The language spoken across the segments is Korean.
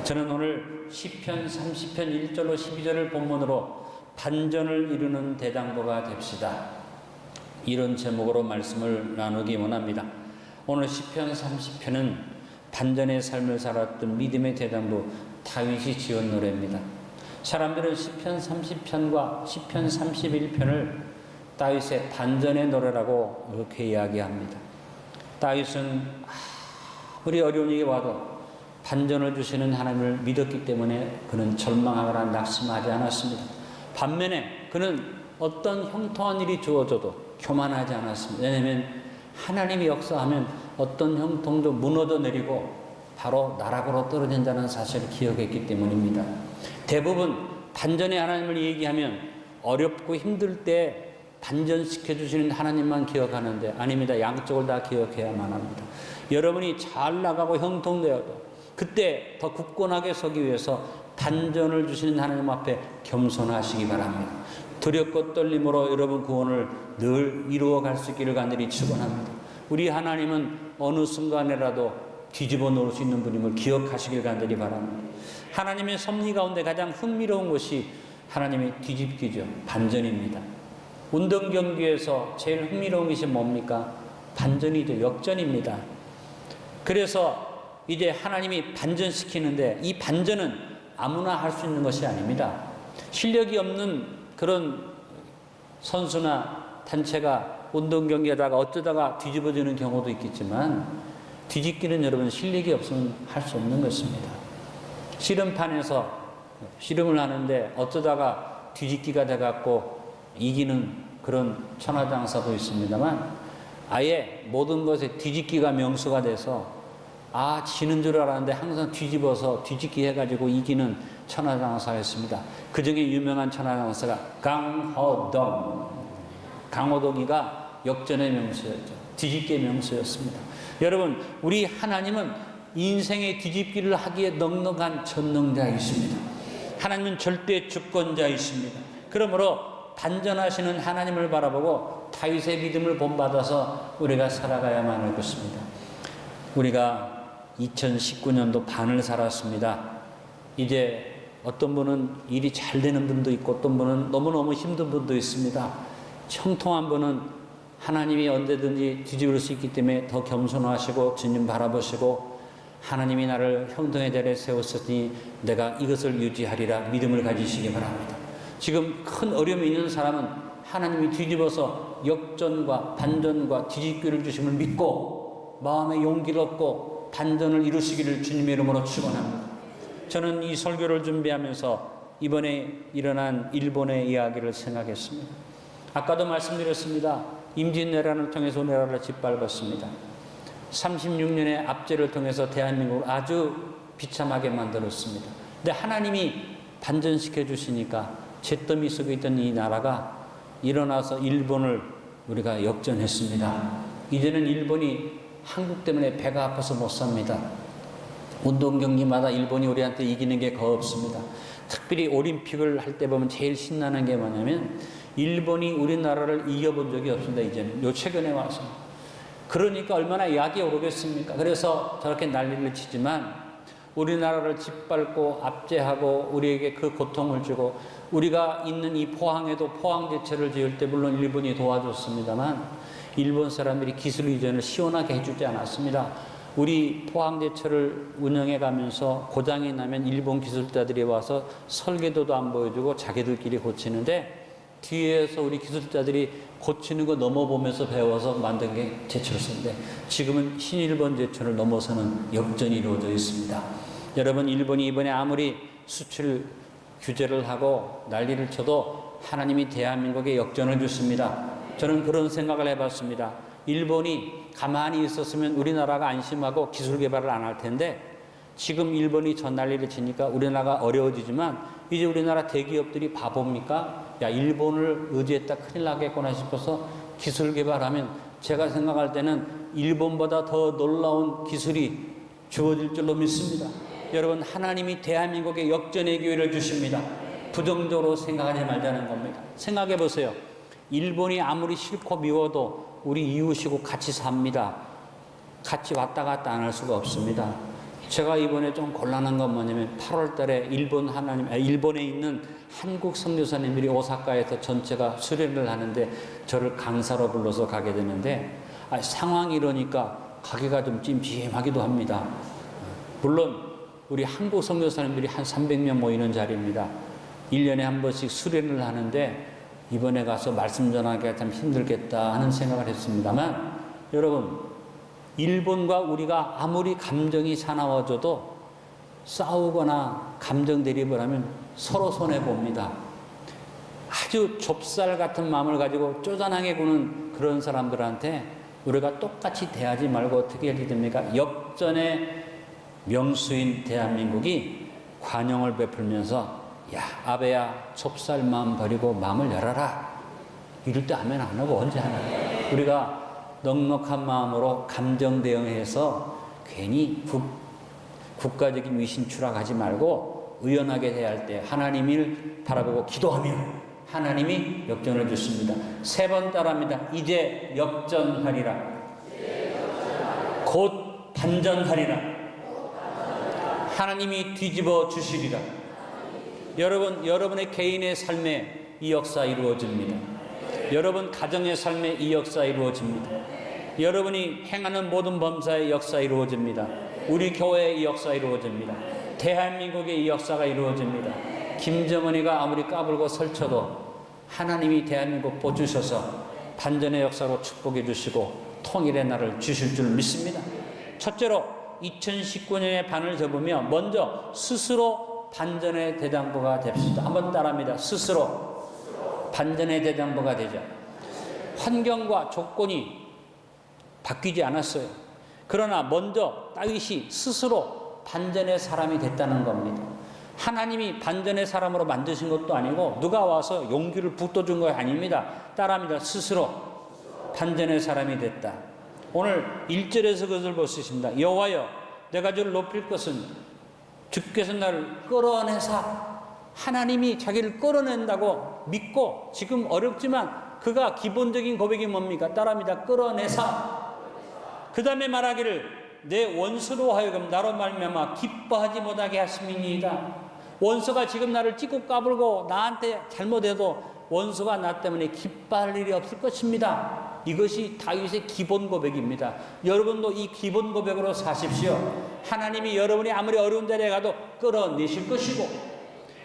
저는 오늘 시편 30편 1절로 12절을 본문으로 반전을 이루는 대장부가 됩시다, 이런 제목으로 말씀을 나누기 원합니다. 오늘 시편 30편은 반전의 삶을 살았던 믿음의 대장부 다윗이 지은 노래입니다. 사람들은 시편 30편과 시편 31편을 다윗의 반전의 노래라고 그렇게 이야기합니다. 다윗은 아무리 어려운 일이 와도 반전을 주시는 하나님을 믿었기 때문에 그는 절망하거나 낙심하지 않았습니다. 반면에 그는 어떤 형통한 일이 주어져도 교만하지 않았습니다. 왜냐하면 하나님이 역사하면 어떤 형통도 무너져 내리고 바로 나락으로 떨어진다는 사실을 기억했기 때문입니다. 대부분 반전의 하나님을 얘기하면 어렵고 힘들 때 반전시켜 주시는 하나님만 기억하는데 아닙니다. 양쪽을 다 기억해야만 합니다. 여러분이 잘 나가고 형통되어도 그때 더 굳건하게 서기 위해서 반전을 주시는 하나님 앞에 겸손하시기 바랍니다. 두렵고 떨림으로 여러분 구원을 늘 이루어갈 수 있기를 간절히 축원합니다. 우리 하나님은 어느 순간에라도 뒤집어 놓을 수 있는 분임을 기억하시길 간절히 바랍니다. 하나님의 섭리 가운데 가장 흥미로운 것이 하나님의 뒤집기죠. 반전입니다. 운동 경기에서 제일 흥미로운 것이 뭡니까? 반전이죠. 역전입니다. 그래서 이제 하나님이 반전시키는데 이 반전은 아무나 할 수 있는 것이 아닙니다. 실력이 없는 그런 선수나 단체가 운동 경기하다가 어쩌다가 뒤집어지는 경우도 있겠지만 뒤집기는 여러분 실력이 없으면 할 수 없는 것입니다. 씨름판에서 씨름을 하는데 어쩌다가 뒤집기가 돼갖고 이기는 그런 천하장사도 있습니다만 아예 모든 것에 뒤집기가 명수가 돼서 지는 줄 알았는데 항상 뒤집어서 뒤집기 해가지고 이기는 천하장사였습니다. 그 중에 유명한 천하장사가 강호동이가 역전의 명수였죠. 뒤집기의 명수였습니다. 여러분, 우리 하나님은 인생의 뒤집기를 하기에 넉넉한 전능자이십니다. 하나님은 절대 주권자이십니다. 그러므로 반전하시는 하나님을 바라보고 다윗의 믿음을 본받아서 우리가 살아가야만 할 것입니다. 우리가 2019년도 반을 살았습니다. 이제 어떤 분은 일이 잘 되는 분도 있고 어떤 분은 너무너무 힘든 분도 있습니다. 형통한 분은 하나님이 언제든지 뒤집을 수 있기 때문에 더 겸손하시고 주님 바라보시고 하나님이 나를 형통의 자리에 세웠으니 내가 이것을 유지하리라 믿음을 가지시기 바랍니다. 지금 큰 어려움이 있는 사람은 하나님이 뒤집어서 역전과 반전과 뒤집기를 주심을 믿고 마음에 용기를 얻고 반전을 이루시기를 주님의 이름으로 축원합니다. 저는 이 설교를 준비하면서 이번에 일어난 일본의 이야기를 생각했습니다. 아까도 말씀드렸습니다. 임진왜란을 통해서 우리나라를 짓밟았습니다. 36년의 압제를 통해서 대한민국을 아주 비참하게 만들었습니다. 근데 하나님이 반전시켜 주시니까 잿더미 속에 있던 이 나라가 일어나서 일본을 우리가 역전했습니다. 이제는 일본이 한국 때문에 배가 아파서 못 삽니다. 운동 경기마다 일본이 우리한테 이기는 게 거의 없습니다. 특별히 올림픽을 할 때 보면 제일 신나는 게 뭐냐면 일본이 우리나라를 이겨본 적이 없습니다. 이제는 요 최근에 와서. 그러니까 얼마나 약이 오르겠습니까? 그래서 저렇게 난리를 치지만 우리나라를 짓밟고 압제하고 우리에게 그 고통을 주고 우리가 있는 이 포항에도 포항제철을 지을 때 물론 일본이 도와줬습니다만 일본 사람들이 기술 이전을 시원하게 해주지 않았습니다. 우리 포항제철을 운영해 가면서 고장이 나면 일본 기술자들이 와서 설계도도 안 보여주고 자기들끼리 고치는데 뒤에서 우리 기술자들이 고치는 거 넘어보면서 배워서 만든 게 제철소인데 지금은 신일본 제철을 넘어서는 역전이 이루어져 있습니다. 여러분, 일본이 이번에 아무리 수출 규제를 하고 난리를 쳐도 하나님이 대한민국에 역전을 주십니다. 저는 그런 생각을 해봤습니다. 일본이 가만히 있었으면 우리나라가 안심하고 기술 개발을 안 할 텐데 지금 일본이 전 난리를 치니까 우리나라가 어려워지지만 이제 우리나라 대기업들이 바보입니까? 야, 일본을 의지했다 큰일 나겠구나 싶어서 기술 개발하면 제가 생각할 때는 일본보다 더 놀라운 기술이 주어질 줄로 믿습니다. 여러분, 하나님이 대한민국에 역전의 기회를 주십니다. 부정적으로 생각하지 말자는 겁니다. 생각해 보세요. 일본이 아무리 싫고 미워도 우리 이웃이고 같이 삽니다. 같이 왔다 갔다 안 할 수가 없습니다. 제가 이번에 좀 곤란한 건 뭐냐면 8월 달에 일본에 있는 한국 선교사님들이 오사카에서 전체가 수련을 하는데 저를 강사로 불러서 가게 되는데 상황이 이러니까 가기가 좀 찜찜하기도 합니다. 물론 우리 한국 선교사님들이 한 300명 모이는 자리입니다. 1년에 한 번씩 수련을 하는데 이번에 가서 말씀 전하기가 참 힘들겠다 하는 생각을 했습니다만 여러분, 일본과 우리가 아무리 감정이 사나워져도 싸우거나 감정 대립을 하면 서로 손해봅니다. 아주 좁쌀 같은 마음을 가지고 쪼잔하게 구는 그런 사람들한테 우리가 똑같이 대하지 말고 어떻게 해야 됩니까? 역전의 명수인 대한민국이 관용을 베풀면서 야, 아베야, 좁쌀 마음 버리고 마음을 열어라. 이럴 때 하면 안 하고 언제 하나. 우리가 넉넉한 마음으로 감정 대응해서 괜히 국가적인 위신 추락하지 말고 의연하게 대할 할 때 하나님을 바라보고 기도하며 하나님이 역전을 주십니다. 3번 따라합니다. 이제 역전하리라. 곧 반전하리라. 하나님이 뒤집어 주시리라. 여러분의 개인의 삶에 이 역사 이루어집니다. 여러분 가정의 삶에 이 역사 이루어집니다. 여러분이 행하는 모든 범사의 역사 이루어집니다. 우리 교회의 이 역사 이루어집니다. 대한민국의 이 역사가 이루어집니다. 김정은이가 아무리 까불고 설쳐도 하나님이 대한민국 보주셔서 반전의 역사로 축복해 주시고 통일의 날을 주실 줄 믿습니다. 첫째로 2019년의 반을 접으며 먼저 스스로 반전의 대장부가 됩시다. 한번 따라합니다. 스스로 반전의 대장부가 되자. 환경과 조건이 바뀌지 않았어요. 그러나 먼저 다윗이 스스로 반전의 사람이 됐다는 겁니다. 하나님이 반전의 사람으로 만드신 것도 아니고 누가 와서 용기를 북돋은 거 아닙니다. 따라합니다. 스스로 반전의 사람이 됐다. 오늘 1절에서 그것을 볼 수 있습니다. 여호와여, 내가 주를 높일 것은 주께서 나를 끌어내사. 하나님이 자기를 끌어낸다고 믿고 지금 어렵지만 그가 기본적인 고백이 뭡니까? 따라합니다. 끌어내사. 그 다음에 말하기를 내 원수로 하여금 나로 말미암아 기뻐하지 못하게 하심이니이다. 원수가 지금 나를 찢고 까불고 나한테 잘못해도 원수가 나 때문에 기뻐할 일이 없을 것입니다. 이것이 다윗의 기본 고백입니다. 여러분도 이 기본 고백으로 사십시오. 하나님이 여러분이 아무리 어려운 자리에 가도 끌어내실 것이고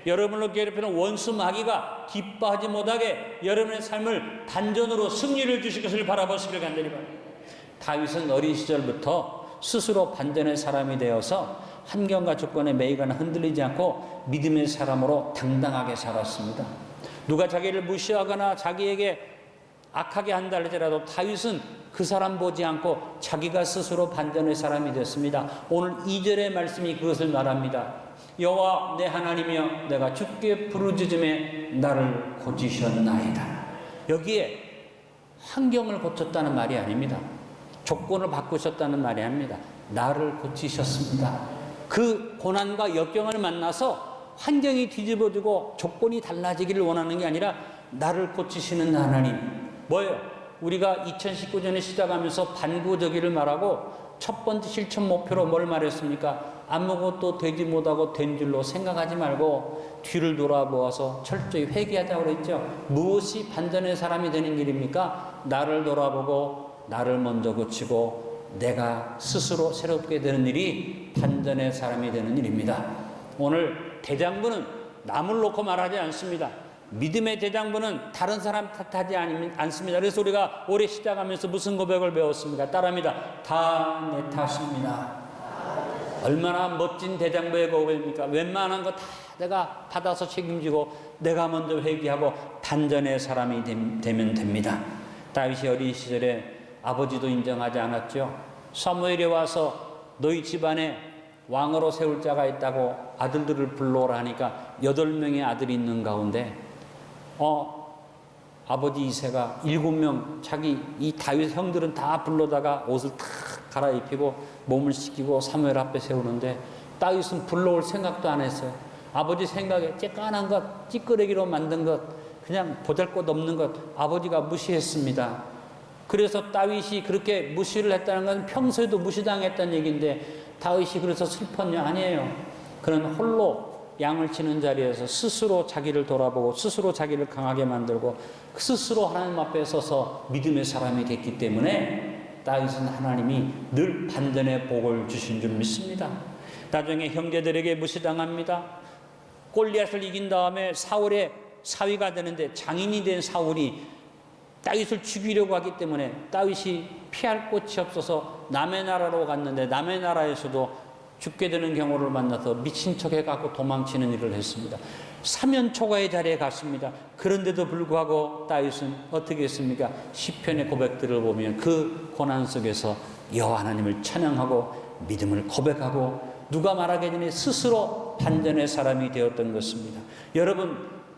여러분을 괴롭히는 원수 마귀가 기뻐하지 못하게 여러분의 삶을 반전으로 승리를 주실 것을 바라보시길 간절히 바랍니다. 다윗은 어린 시절부터 스스로 반전의 사람이 되어서 환경과 조건에 매이거나 흔들리지 않고 믿음의 사람으로 당당하게 살았습니다. 누가 자기를 무시하거나 자기에게 악하게 한다 할지라도 다윗은 그 사람 보지 않고 자기가 스스로 반전의 사람이 됐습니다. 오늘 2절의 말씀이 그것을 말합니다. 여호와 내 하나님이여, 내가 주께 부르짖음에 나를 고치셨나이다. 여기에 환경을 고쳤다는 말이 아닙니다. 조건을 바꾸셨다는 말이 아닙니다. 나를 고치셨습니다. 그 고난과 역경을 만나서 환경이 뒤집어지고 조건이 달라지기를 원하는 게 아니라 나를 고치시는 하나님. 뭐예요? 우리가 2019년에 시작하면서 반구저기를 말하고 첫 번째 실천 목표로 뭘 말했습니까? 아무것도 되지 못하고 된 줄로 생각하지 말고 뒤를 돌아보아서 철저히 회개하자고 그랬죠. 무엇이 반전의 사람이 되는 길입니까? 나를 돌아보고 나를 먼저 고치고 내가 스스로 새롭게 되는 일이 반전의 사람이 되는 일입니다. 오늘 대장부는 남을 놓고 말하지 않습니다. 믿음의 대장부는 다른 사람 탓하지 않습니다. 그래서 우리가 올해 시작하면서 무슨 고백을 배웠습니까? 따라합니다. 다 내 탓입니다. 얼마나 멋진 대장부의 고백입니까? 웬만한 거 다 내가 받아서 책임지고 내가 먼저 회개하고 반전의 사람이 되면 됩니다. 다윗이 어린 시절에 아버지도 인정하지 않았죠. 사무엘이 와서 너희 집안에 왕으로 세울 자가 있다고 아들들을 불러오라 하니까 8명의 아들이 있는 가운데 아버지 이새가 7명 자기 이 다윗 형들은 다 불러다가 옷을 탁 갈아입히고 몸을 씻기고 사무엘 앞에 세우는데 다윗은 불러올 생각도 안 했어요. 아버지 생각에 쬐깐한 것, 찌끄레기로 만든 것, 그냥 보잘것 없는 것 아버지가 무시했습니다. 그래서 다윗이 그렇게 무시를 했다는 건 평소에도 무시당했다는 얘기인데 다윗이 그래서 슬펐냐? 아니에요. 그는 홀로 양을 치는 자리에서 스스로 자기를 돌아보고 스스로 자기를 강하게 만들고 스스로 하나님 앞에 서서 믿음의 사람이 됐기 때문에 다윗은 하나님이 늘 반전의 복을 주신 줄 믿습니다. 나중에 형제들에게 무시당합니다. 골리앗을 이긴 다음에 사울의 사위가 되는데 장인이 된 사울이 다윗을 죽이려고 하기 때문에 다윗이 피할 곳이 없어서 남의 나라로 갔는데 남의 나라에서도 죽게 되는 경우를 만나서 미친 척 해갖고 도망치는 일을 했습니다. 사면초가의 자리에 갔습니다. 그런데도 불구하고 다윗은 어떻게 했습니까? 시편의 고백들을 보면 그 고난 속에서 여호와 하나님을 찬양하고 믿음을 고백하고 누가 말하기 전에 스스로 반전의 사람이 되었던 것입니다.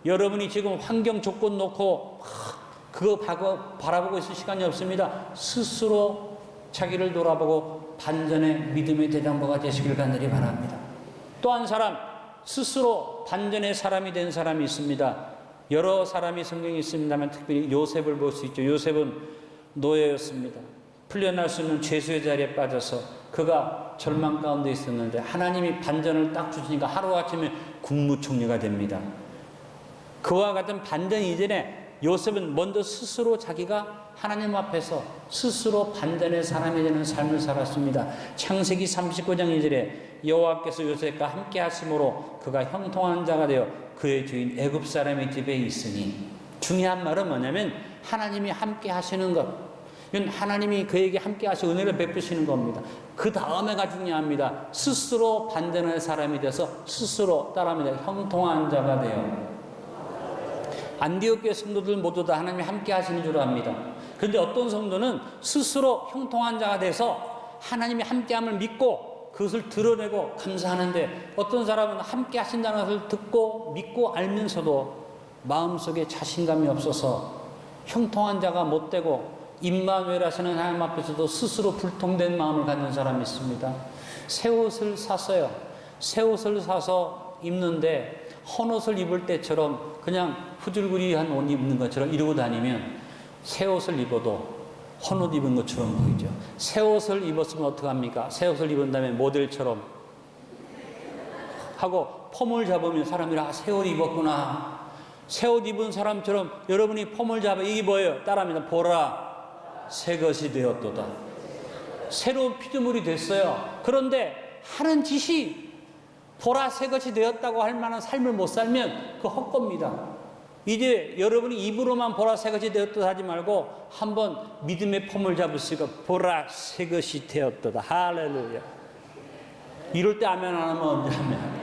여러분이 지금 환경 조건 놓고 그거 바라보고 있을 시간이 없습니다. 스스로 자기를 돌아보고 반전의 믿음의 대장부가 되시길 간절히 바랍니다. 또 한 사람, 스스로 반전의 사람이 된 사람이 있습니다. 여러 사람이 성경에 있습니다만 특별히 요셉을 볼 수 있죠. 요셉은 노예였습니다. 풀려날 수 있는 죄수의 자리에 빠져서 그가 절망 가운데 있었는데 하나님이 반전을 딱 주시니까 하루아침에 국무총리가 됩니다. 그와 같은 반전 이전에 요셉은 먼저 스스로 자기가 하나님 앞에서 스스로 반전의 사람이 되는 삶을 살았습니다. 창세기 39장 2절에 여호와께서 요셉과 함께 하심으로 그가 형통한 자가 되어 그의 주인 애굽 사람의 집에 있으니, 중요한 말은 뭐냐면 하나님이 함께 하시는 것, 이건 하나님이 그에게 함께 하시 은혜를 베푸시는 겁니다. 그 다음에가 중요합니다. 스스로 반전의 사람이 돼서 스스로 따라합니다. 형통한 자가 되어. 안디옥 교회 성도들 모두 다 하나님이 함께 하시는 줄 압니다. 그런데 어떤 성도는 스스로 형통한 자가 돼서 하나님이 함께함을 믿고 그것을 드러내고 감사하는데, 어떤 사람은 함께 하신다는 것을 듣고 믿고 알면서도 마음속에 자신감이 없어서 형통한 자가 못 되고 임마누엘 하시는 하나님 앞에서도 스스로 불통된 마음을 갖는 사람이 있습니다. 새 옷을 샀어요. 새 옷을 사서 입는데 헌옷을 입을 때처럼 그냥 후줄구리한 옷 입는 것처럼 이러고 다니면 새 옷을 입어도 헌옷 입은 것처럼 보이죠. 새 옷을 입었으면 어떡합니까? 새 옷을 입은 다음에 모델처럼 하고 폼을 잡으면 사람들이 새 옷 입었구나. 새 옷 입은 사람처럼 여러분이 폼을 잡아, 이게 뭐예요? 따라합니다. 보라, 새 것이 되었도다. 새로운 피조물이 됐어요. 그런데 하는 짓이 보라 새 것이 되었다고 할 만한 삶을 못 살면 그거 헛겁니다. 이제 여러분이 입으로만 보라 새 것이 되었다 하지 말고 한번 믿음의 폼을 잡으시고 보라 새 것이 되었도다. 할렐루야. 이럴 때 아멘 안 하면 언제 하면?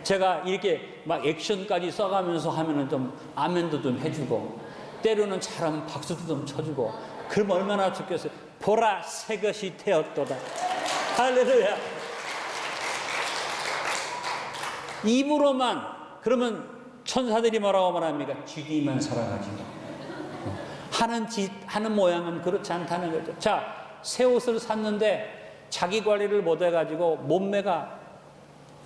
제가 이렇게 막 액션까지 써가면서 하면은 좀 아멘도 좀 해주고 때로는 잘하면 박수도 좀 쳐주고, 그럼 얼마나 좋겠어요. 보라 새 것이 되었도다. 할렐루야. 입으로만 그러면 천사들이 뭐라고 말합니까? 쥐기만 살아가지고. 하는 모양은 그렇지 않다는 거죠. 자, 새 옷을 샀는데 자기 관리를 못 해가지고 몸매가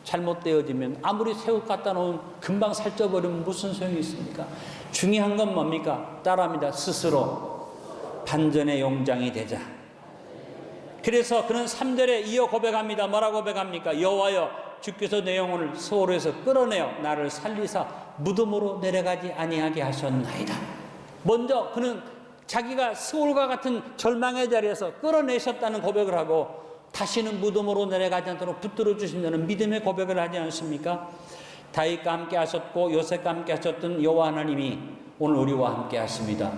잘못되어지면 아무리 새 옷 갖다 놓으면 금방 살쪄버리면 무슨 소용이 있습니까? 중요한 건 뭡니까? 따라합니다. 스스로 반전의 용장이 되자. 그래서 그는 3절에 이어 고백합니다. 뭐라고 고백합니까? 여호와여, 주께서 내 영혼을 소홀에서 끌어내어 나를 살리사 무덤으로 내려가지 아니하게 하셨나이다. 먼저 그는 자기가 스올과 같은 절망의 자리에서 끌어내셨다는 고백을 하고 다시는 무덤으로 내려가지 않도록 붙들어 주신다는 믿음의 고백을 하지 않습니까? 다윗과 함께 하셨고 요셉과 함께 하셨던 여호와 하나님이 오늘 우리와 함께 하십니다.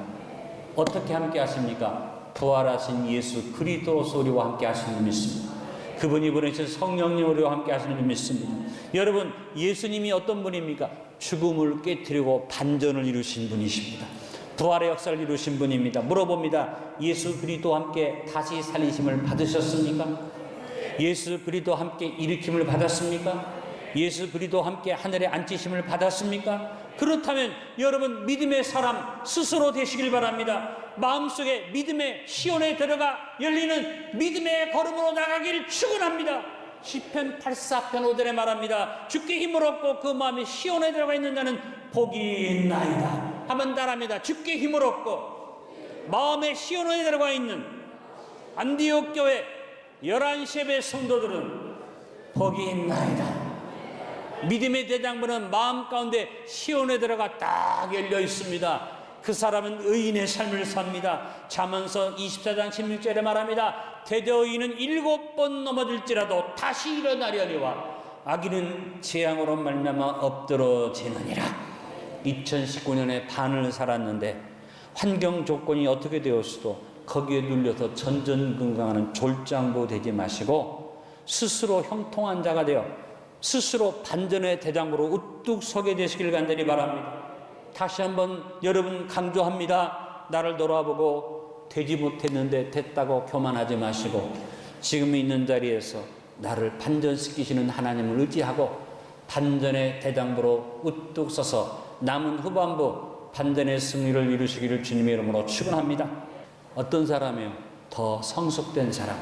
어떻게 함께 하십니까? 부활하신 예수 그리스도로서 우리와 함께 하시는 줄 믿습니다. 그분이 보내신 성령님 우리와 함께 하시는 줄 믿습니다. 여러분, 예수님이 어떤 분입니까? 죽음을 깨뜨리고 반전을 이루신 분이십니다. 부활의 역사를 이루신 분입니다. 물어봅니다. 예수 그리스도와 함께 다시 살리심을 받으셨습니까? 예수 그리스도와 함께 일으킴을 받았습니까? 예수 그리스도와 함께 하늘에 앉히심을 받았습니까? 그렇다면 여러분 믿음의 사람 스스로 되시길 바랍니다. 마음속에 믿음의 시온에 들어가 열리는 믿음의 걸음으로 나가기를 축원합니다. 시편 84편 5절에 말합니다. 주께 힘을 얻고 그 마음이 시온에 들어가 있는 자는 복이 있나이다. 한번 따라합니다. 주께 힘을 얻고 마음의 시온에 들어가 있는 안디옥 교회 11시 예배 성도들은 복이 있나이다. 믿음의 대장부는 마음 가운데 시온에 들어가 딱 열려 있습니다. 그 사람은 의인의 삶을 삽니다. 잠언서 24장 16절에 말합니다. 대저의인은 7번 넘어질지라도 다시 일어나려니와 악인은 재앙으로 말미암아 엎드러지느니라. 2019년에 반을 살았는데 환경 조건이 어떻게 되었어도 거기에 눌려서 전전긍긍하는 졸장부 되지 마시고 스스로 형통한 자가 되어 스스로 반전의 대장부로 우뚝 서게 되시길 간절히 바랍니다. 다시 한번 여러분 강조합니다. 나를 돌아보고 되지 못했는데 됐다고 교만하지 마시고 지금 있는 자리에서 나를 반전시키시는 하나님을 의지하고 반전의 대장부로 우뚝 서서 남은 후반부 반전의 승리를 이루시기를 주님의 이름으로 축원합니다. 어떤 사람이요? 더 성숙된 사람,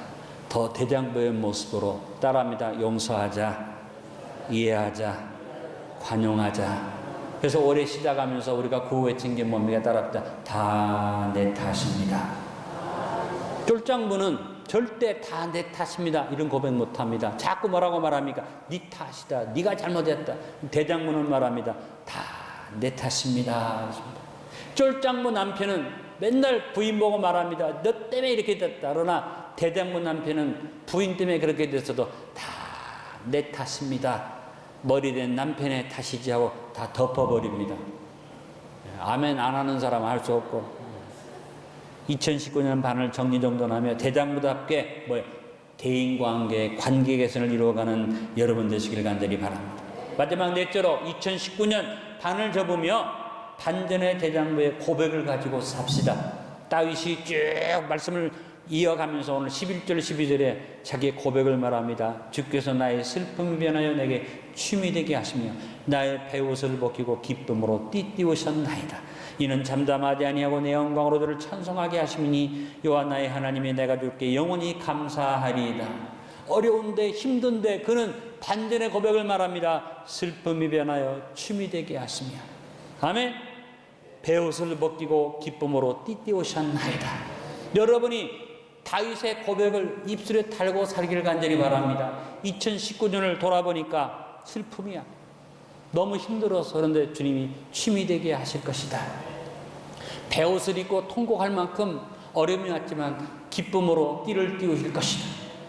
더 대장부의 모습으로 따라합니다. 용서하자, 이해하자, 관용하자. 그래서 올해 시작하면서 우리가 구호 외친 게 뭡니까? 따라합니다. 다 내 탓입니다. 쫄장부는 절대 다 내 탓입니다. 이런 고백 못합니다. 자꾸 뭐라고 말합니까? 네 탓이다. 네가 잘못했다. 대장부는 말합니다. 다 내 탓입니다. 쫄장부 남편은 맨날 부인 보고 말합니다. 너 때문에 이렇게 됐다. 그러나 대장부 남편은 부인 때문에 그렇게 됐어도 다 내 탓입니다. 머리된 남편의 탓이지 하고 다 덮어버립니다. 아멘 안 하는 사람은 할 수 없고 2019년 반을 정리정돈하며 대장부답게 대인관계 관계 개선을 이루어가는 여러분 되시길 간절히 바랍니다. 마지막 넷째로 2019년 반을 접으며 반전의 대장부의 고백을 가지고 삽시다. 다윗이 쭉 말씀을 이어가면서 오늘 11절 12절에 자기의 고백을 말합니다. 주께서 나의 슬픔이 변하여 내게 춤이 되게 하시며 나의 베옷을 벗기고 기쁨으로 띠띠우셨나이다. 이는 잠잠하지 아니하고 내 영광으로 저를 찬송하게 하시니 여호와 나의 하나님이 내가 주께 영원히 감사하리이다. 어려운데 힘든데 그는 반전의 고백을 말합니다. 슬픔이 변하여 춤이 되게 하시며 아멘. 베옷을 벗기고 기쁨으로 띠띠우셨나이다. 여러분이 다윗의 고백을 입술에 달고 살기를 간절히 바랍니다. 2019년을 돌아보니까 슬픔이야. 너무 힘들어서 그런데 주님이 춤이 되게 하실 것이다. 베옷을 입고 통곡할 만큼 어려움이 왔지만 기쁨으로 띠를 띄우실 것이다.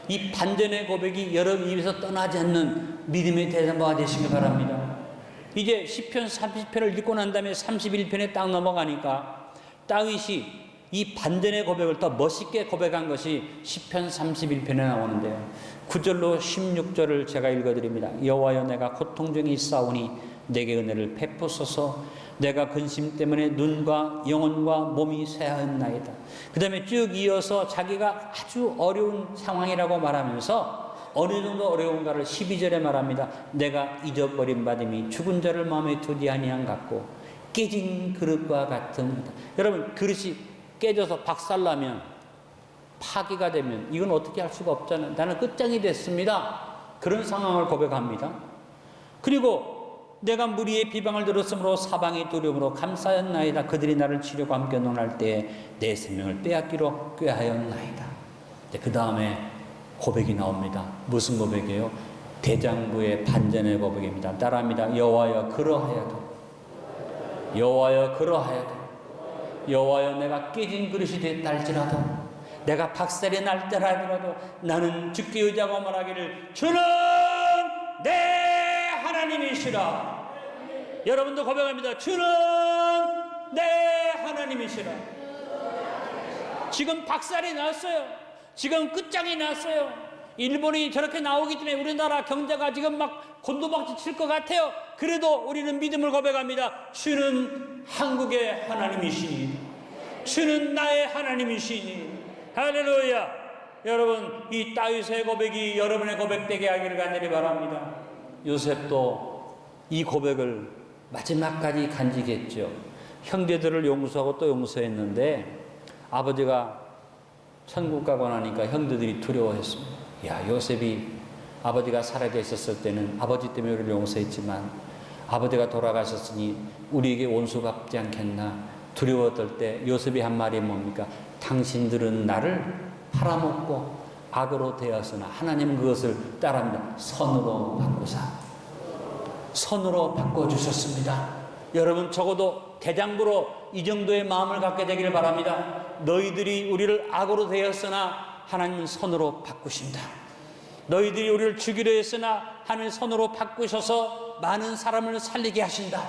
이 반전의 고백이 여러분 입에서 떠나지 않는 믿음의 대장부가 되시길 바랍니다. 이제 시편 30편을 읽고 난 다음에 31편에 딱 넘어가니까 다윗이 이 반전의 고백을 더 멋있게 고백한 것이 시편 31편에 나오는데요. 9절로 16절을 제가 읽어드립니다. 여호와여 내가 고통 중에 있사오니 내게 은혜를 베푸소서. 내가 근심 때문에 눈과 영혼과 몸이 쇠하였나이다. 그 다음에 쭉 이어서 자기가 아주 어려운 상황이라고 말하면서 어느 정도 어려운가를 12절에 말합니다. 내가 잊어버린 바됨이 죽은 자를 마음에 두지 아니한 같고 깨진 그릇과 같습니다. 여러분 그릇이 깨져서 박살나면 파괴가 되면 이건 어떻게 할 수가 없잖아요. 나는 끝장이 됐습니다. 그런 상황을 고백합니다. 그리고 내가 무리의 비방을 들었으므로 사방의 두려움으로 감사하였나이다. 그들이 나를 치려고 함께 논할 때에 내 생명을 빼앗기로 꾀하였나이다. 그 다음에 고백이 나옵니다. 무슨 고백이에요? 대장부의 반전의 고백입니다. 따라합니다. 여호와여 그러하여도 여호와여 그러하여도 여호와여 내가 깨진 그릇이 됐다 할지라도 내가 박살이 날 때라도 나는 주께 의지하고 말하기를 주는 내 하나님이시라. 여러분도 고백합니다. 주는 내 하나님이시라. 지금 박살이 났어요. 지금 끝장이 났어요. 일본이 저렇게 나오기 때문에 우리나라 경제가 지금 막 곤두박질 칠 것 같아요. 그래도 우리는 믿음을 고백합니다. 주는 한국의 하나님이시니 주는 나의 하나님이시니 할렐루야. 여러분 이 다윗의 고백이 여러분의 고백되게 하기를 간절히 바랍니다. 요셉도 이 고백을 마지막까지 간직했죠. 형제들을 용서하고 또 용서했는데 아버지가 천국 가고 나니까 형제들이 두려워했습니다. 야, 요셉이 아버지가 살아계셨을 때는 아버지 때문에 우리를 용서했지만 아버지가 돌아가셨으니 우리에게 원수 갚지 않겠나. 두려웠을 때 요셉이 한 말이 뭡니까? 당신들은 나를 팔아먹고 악으로 되었으나 하나님은 그것을 따릅니다. 선으로 바꾸사. 선으로 바꿔주셨습니다. 여러분 적어도 대장부로 이 정도의 마음을 갖게 되기를 바랍니다. 너희들이 우리를 악으로 되었으나 하나님은 선으로 바꾸신다. 너희들이 우리를 죽이려 했으나 하나님은 선으로 바꾸셔서 많은 사람을 살리게 하신다.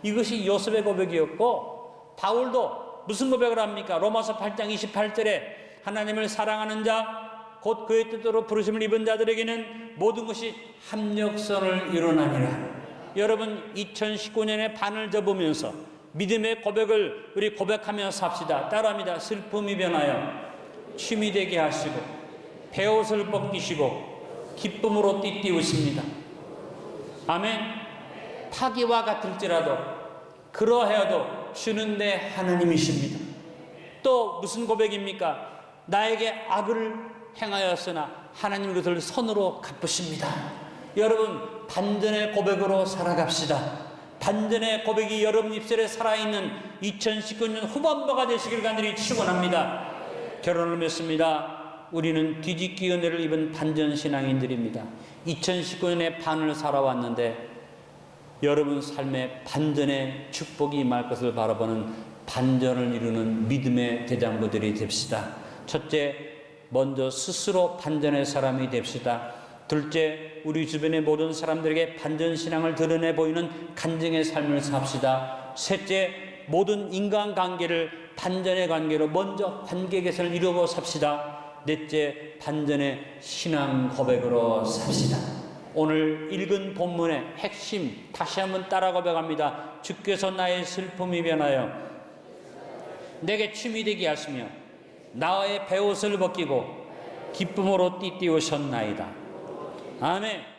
이것이 요셉의 고백이었고, 바울도 무슨 고백을 합니까? 로마서 8장 28절에 하나님을 사랑하는 자 곧 그의 뜻대로 부르심을 입은 자들에게는 모든 것이 합력선을 이루나니라. 여러분 2019년에 반을 접으면서 믿음의 고백을 우리 고백하며 삽시다. 따라합니다. 슬픔이 변하여 춤이 되게 하시고 베옷을 벗기시고 기쁨으로 띠띠우십니다. 아멘. 파기와 같을지라도 그러하여도 주는 내 하나님이십니다. 또 무슨 고백입니까? 나에게 악을 행하였으나 하나님 그것을 선으로 갚으십니다. 여러분 반전의 고백으로 살아갑시다. 반전의 고백이 여러분 입술에 살아있는 2019년 후반부가 되시길 간절히 축원합니다. 결혼을 맺습니다. 우리는 뒤집기 은혜를 입은 반전 신앙인들입니다. 2019년에 반을 살아왔는데 여러분 삶에 반전의 축복이 임할 것을 바라보는 반전을 이루는 믿음의 대장부들이 됩시다. 첫째, 먼저 스스로 반전의 사람이 됩시다. 둘째, 우리 주변의 모든 사람들에게 반전 신앙을 드러내 보이는 간증의 삶을 삽시다. 셋째, 모든 인간관계를 반전의 관계로 먼저 관계 개선을 이루고 삽시다. 넷째, 반전의 신앙 고백으로 삽시다. 오늘 읽은 본문의 핵심 다시 한번 따라 고백합니다. 주께서 나의 슬픔이 변하여 내게 춤이 되게 하시며 나의 베옷을 벗기고 기쁨으로 띠띠우셨나이다. 아멘.